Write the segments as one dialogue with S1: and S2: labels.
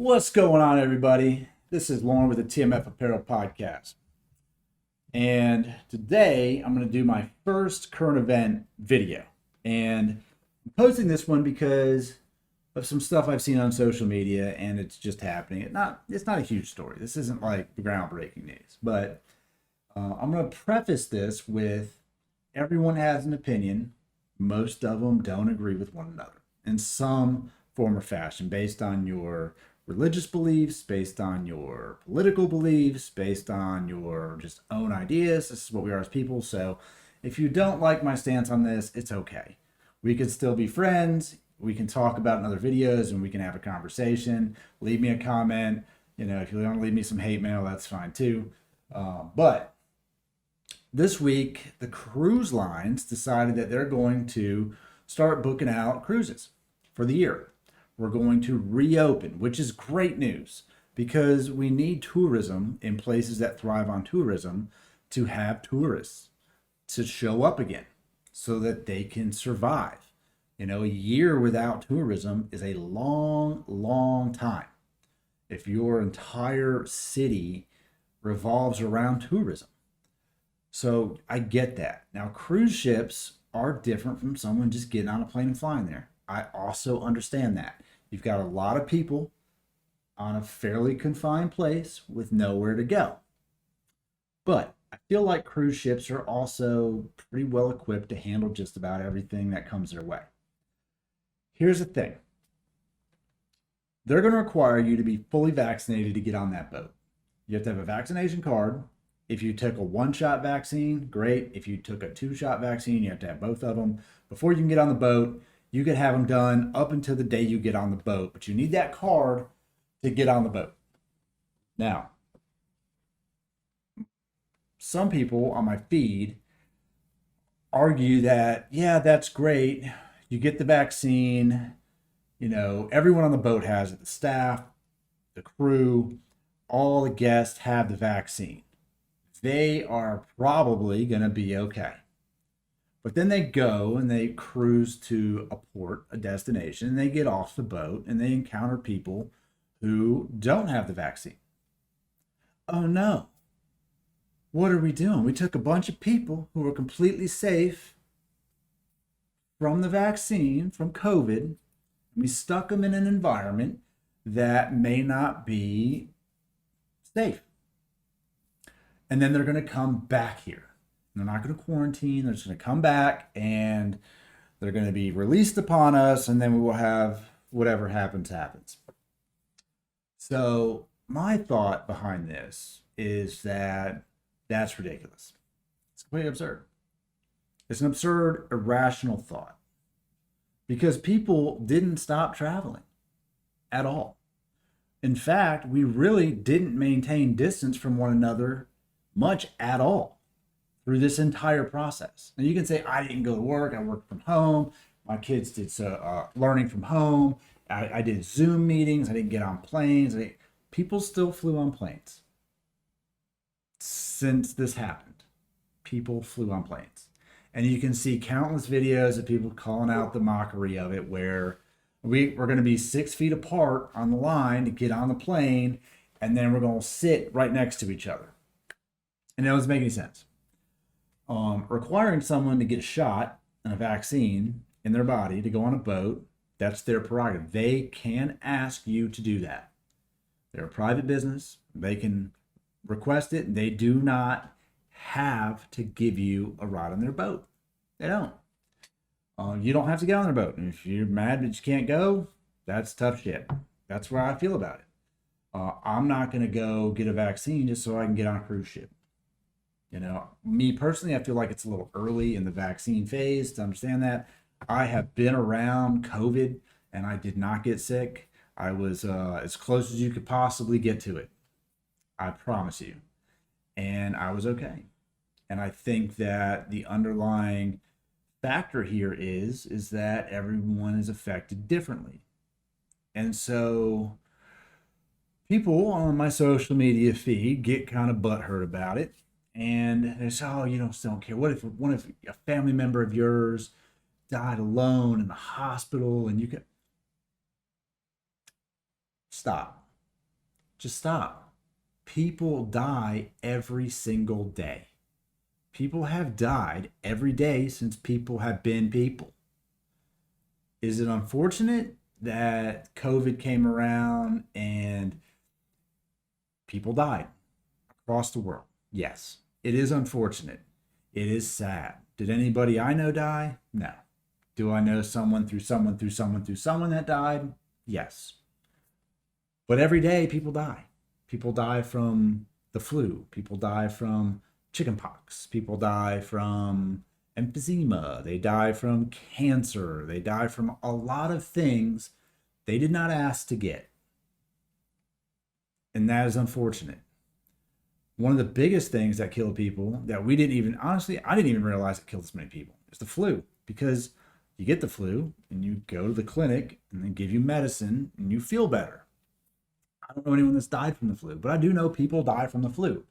S1: What's going on, everybody? This is Lauren with the TMF Podcast. And today I'm going to do my first current event video. And I'm posting this one because of some stuff I've seen on social media, and it's just happening. It's not a huge story. This isn't like groundbreaking news. But I'm going to preface this with everyone has an opinion. Most of them don't agree with one another in some form or fashion based on your religious beliefs, based on your political beliefs, based on your just own ideas. This is what we are as people. So if you don't like my stance on this, it's okay. We can still be friends. We can talk about it in other videos and we can have a conversation. Leave me a comment. If you want to leave me some hate mail, that's fine too. But this week, the cruise lines decided that they're going to start booking out cruises for the year. We're going to reopen, which is great news because we need tourism in places that thrive on tourism to have tourists to show up again so that they can survive. A year without tourism is a long, long time. If your entire city revolves around tourism. So I get that. Now, cruise ships are different from someone just getting on a plane and flying there. I also understand that. You've got a lot of people on a fairly confined place with nowhere to go. But I feel like cruise ships are also pretty well equipped to handle just about everything that comes their way. Here's the thing. They're going to require you to be fully vaccinated to get on that boat. You have to have a vaccination card. If you took a one-shot vaccine, great. If you took a two-shot vaccine, you have to have both of them. Before you can get on the boat, you could have them done up until the day you get on the boat, but you need that card to get on the boat. Now, some people on my feed argue that, yeah, that's great. You get the vaccine, everyone on the boat has it. The staff, the crew, all the guests have the vaccine. They are probably going to be okay. But then they go and they cruise to a port, a destination, and they get off the boat and they encounter people who don't have the vaccine. Oh no. What are we doing? We took a bunch of people who were completely safe from the vaccine, from COVID, and we stuck them in an environment that may not be safe. And then they're going to come back here. They're not going to quarantine. They're just going to come back and they're going to be released upon us. And then we will have whatever happens. So my thought behind this is that that's ridiculous. It's completely absurd. It's an absurd, irrational thought because people didn't stop traveling at all. In fact, we really didn't maintain distance from one another much at all through this entire process. And you can say, I didn't go to work. I worked from home. My kids did learning from home. I did Zoom meetings. I didn't get on planes. People still flew on planes. Since this happened, people flew on planes. And you can see countless videos of people calling out the mockery of it where we're going to be 6 feet apart on the line to get on the plane. And then we're going to sit right next to each other. And it doesn't make any sense. Requiring someone to get a shot and a vaccine in their body to go on a boat, that's their prerogative. They can ask you to do that. They're a private business. They can request it. They do not have to give you a ride on their boat. They don't. You don't have to get on their boat. And if you're mad that you can't go, that's tough shit. That's where I feel about it. I'm not going to go get a vaccine just so I can get on a cruise ship. Me personally, I feel like it's a little early in the vaccine phase to understand that. I have been around COVID and I did not get sick. I was as close as you could possibly get to it. I promise you. And I was okay. And I think that the underlying factor here is that everyone is affected differently. And so people on my social media feed get kind of butthurt about it. And they say, oh, you still don't care. What if a family member of yours died alone in the hospital and you could stop. Just stop. People die every single day. People have died every day since people have been people. Is it unfortunate that COVID came around and people died across the world? Yes, it is unfortunate. It is sad. Did anybody I know die? No. Do I know someone through someone through someone through someone that died? Yes. But every day people die. People die from the flu. People die from chickenpox. People die from emphysema. They die from cancer. They die from a lot of things they did not ask to get. And that is unfortunate. One of the biggest things that kill people that we didn't even, honestly, I didn't even realize it killed this many people, is the flu. Because you get the flu and you go to the clinic and they give you medicine and you feel better. I don't know anyone that's died from the flu, but I do know people die from the flu.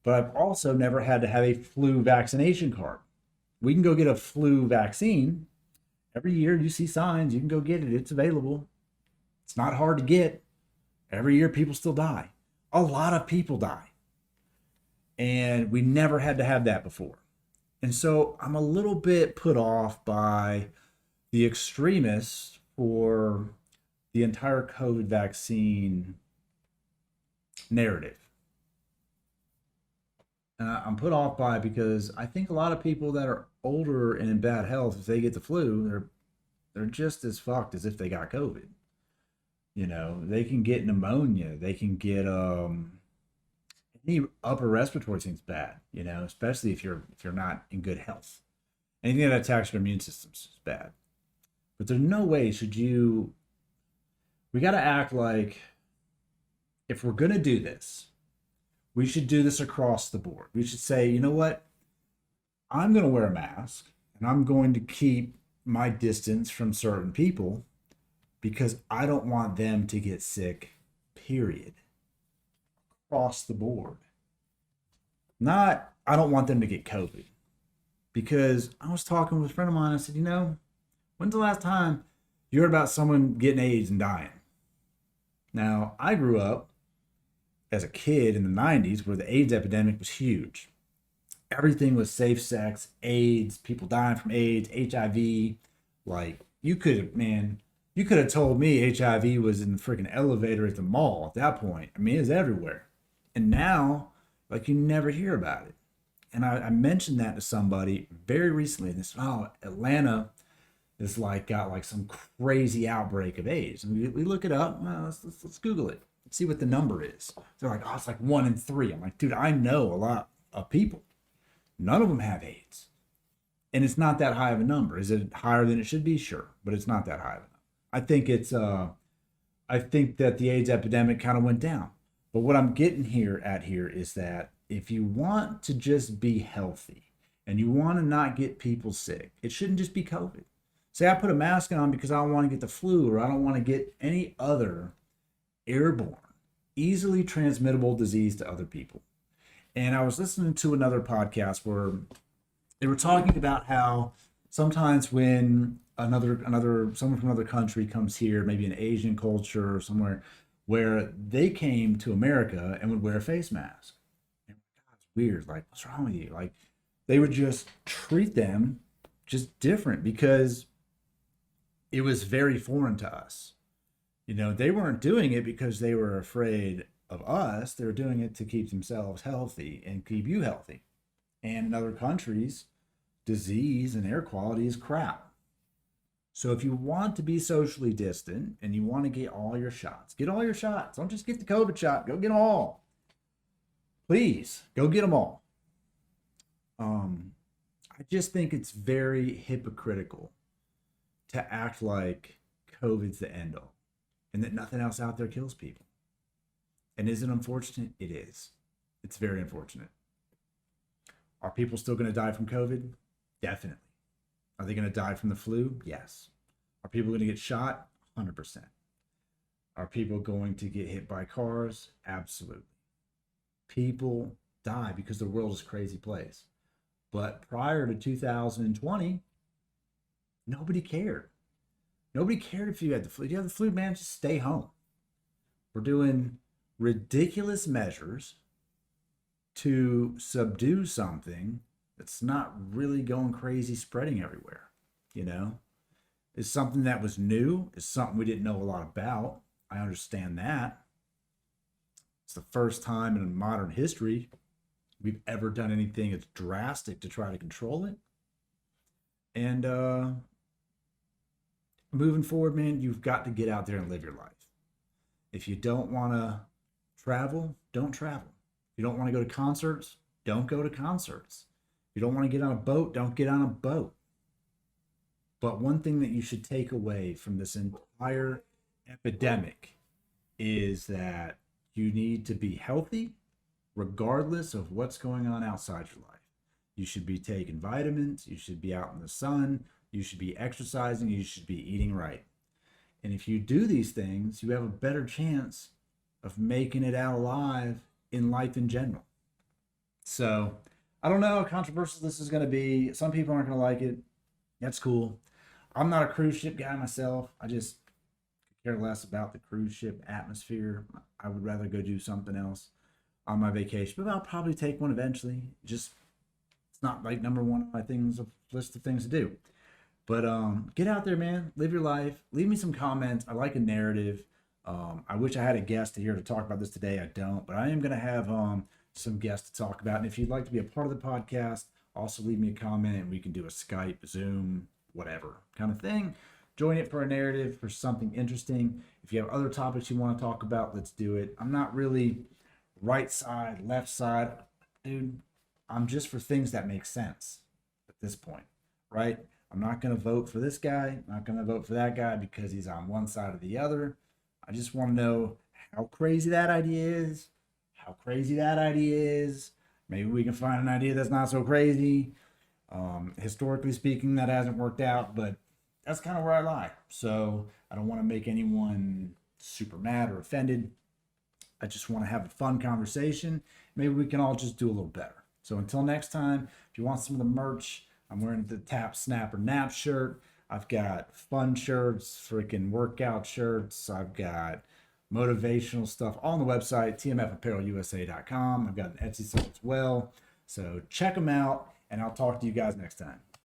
S1: But I've also never had to have a flu vaccination card. We can go get a flu vaccine. Every year you see signs, you can go get it. It's available. It's not hard to get. Every year people still die. A lot of people die. And we never had to have that before. And so I'm a little bit put off by the extremists for the entire COVID vaccine narrative. I'm put off by it because I think a lot of people that are older and in bad health, if they get the flu, they're just as fucked as if they got COVID. You know, they can get pneumonia. They can get any upper respiratory thing's bad. You know, especially if you're not in good health. Anything that attacks your immune systems is bad. But there's no way should you. We got to act like if we're gonna do this, we should do this across the board. We should say, you know what? I'm going to wear a mask and I'm going to keep my distance from certain people because I don't want them to get sick, period. Across the board. Not, I don't want them to get COVID. Because I was talking with a friend of mine. I said, you know, when's the last time you heard about someone getting AIDS and dying? Now, I grew up as a kid in the 90s where the AIDS epidemic was huge. Everything was safe sex, AIDS, people dying from AIDS, HIV. Like, you could have told me HIV was in the freaking elevator at the mall at that point. I mean, it was everywhere. And now, like, you never hear about it. And I mentioned that to somebody very recently. And they said, oh, Atlanta is like got like some crazy outbreak of AIDS. And we look it up. Well, let's Google it. See what the number is. They're like, oh, it's like 1 in 3. I'm like, dude, I know a lot of people. None of them have AIDS. And it's not that high of a number. Is it higher than it should be? Sure. But it's not that high of a number. I think that the AIDS epidemic kind of went down. But what I'm getting here is that if you want to just be healthy and you want to not get people sick, it shouldn't just be COVID. Say I put a mask on because I don't want to get the flu or I don't want to get any other airborne, easily transmittable disease to other people. And I was listening to another podcast where they were talking about how sometimes when someone from another country comes here, maybe an Asian culture or somewhere, where they came to America and would wear a face mask. And God, it's weird. Like, what's wrong with you? Like, they would just treat them just different because it was very foreign to us. You know, they weren't doing it because they were afraid of us. They were doing it to keep themselves healthy and keep you healthy. And in other countries, disease and air quality is crap. So if you want to be socially distant and you want to get all your shots, get all your shots. Don't just get the COVID shot. Go get them all. Please, go get them all. I just think it's very hypocritical to act like COVID's the end all and that nothing else out there kills people. And is it unfortunate? It is. It's very unfortunate. Are people still going to die from COVID? Definitely. Are they going to die from the flu? Yes. Are people going to get shot? 100%. Are people going to get hit by cars? Absolutely. People die because the world is a crazy place. But prior to 2020, nobody cared. Nobody cared if you had the flu. If you have the flu, man, just stay home. We're ridiculous measures to subdue something that's not really going crazy, spreading everywhere. You know, it's something that was new, it's something we didn't know a lot about. I understand that. It's the first time in modern history we've ever done anything that's drastic to try to control it. And moving forward, man, you've got to get out there and live your life. If you don't want to travel, don't travel. If you don't want to go to concerts, don't go to concerts. If you don't want to get on a boat, don't get on a boat. But one thing that you should take away from this entire epidemic is that you need to be healthy regardless of what's going on outside your life. You should be taking vitamins, you should be out in the sun, you should be exercising, you should be eating right. And if you do these things, you have a better chance of making it out alive in life in general. So, I don't know how controversial this is going to be. Some people aren't going to like it. That's cool. I'm not a cruise ship guy myself. I just care less about the cruise ship atmosphere. I would rather go do something else on my vacation, but I'll probably take one eventually. Just, it's not like number one on my list of things to do. But get out there, man. Live your life. Leave me some comments. I like a narrative. I wish I had a guest here to talk about this today. I don't, but I am going to have some guests to talk about. And if you'd like to be a part of the podcast, also leave me a comment and we can do a Skype, Zoom, whatever kind of thing. Join it for a narrative, for something interesting. If you have other topics you want to talk about, let's do it. I'm not really right side, left side. Dude, I'm just for things that make sense at this point, right? I'm not going to vote for this guy. I'm not going to vote for that guy because he's on one side or the other. I just want to know how crazy that idea is. How crazy that idea is. Maybe we can find an idea that's not so crazy. Historically speaking, that hasn't worked out, but that's kind of where I lie. So I don't want to make anyone super mad or offended. I just want to have a fun conversation. Maybe we can all just do a little better. So until next time, if you want some of the merch, I'm wearing the Tap, Snap, or Nap shirt. I've got fun shirts, freaking workout shirts. I've got motivational stuff all on the website, tmfapparelusa.com. I've got an Etsy site as well. So check them out, and I'll talk to you guys next time.